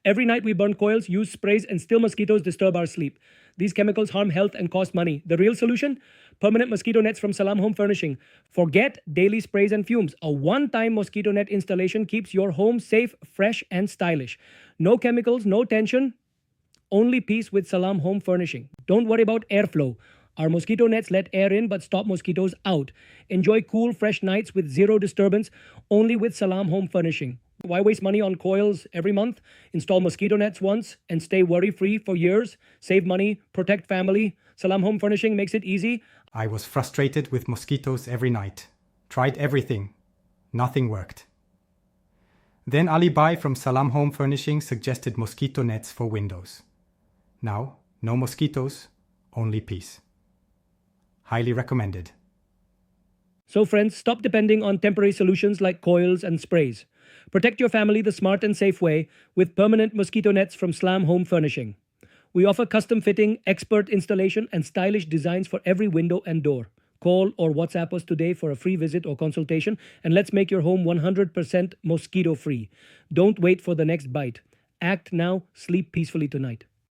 Every night we burn coils, use sprays, and still mosquitoes disturb our sleep. These chemicals harm health and cost money. The real solution? Permanent mosquito nets from Salaam Home Furnishing. Forget daily sprays and fumes. A one-time mosquito net installation keeps your home safe, fresh, and stylish. No chemicals, no tension. Only peace with Salaam Home Furnishing. Don't worry about airflow. Our mosquito nets let air in but stop mosquitoes out. Enjoy cool, fresh nights with zero disturbance only with Salaam Home Furnishing. Why waste money on coils every month? Install mosquito nets once and stay worry-free for years. Save money, protect family. Salaam Home Furnishing makes it easy. I was frustrated with mosquitoes every night. Tried everything. Nothing worked. Then Ali Bhai from Salaam Home Furnishing suggested mosquito nets for windows. Now, no mosquitoes, only peace. Highly recommended. So friends, stop depending on temporary solutions like coils and sprays. Protect your family the smart and safe way with permanent mosquito nets from Salaam Home Furnishing. We offer custom fitting, expert installation, and stylish designs for every window and door. Call or WhatsApp us today for a free visit or consultation, and let's make your home 100% mosquito-free. Don't wait for the next bite. Act now, sleep peacefully tonight.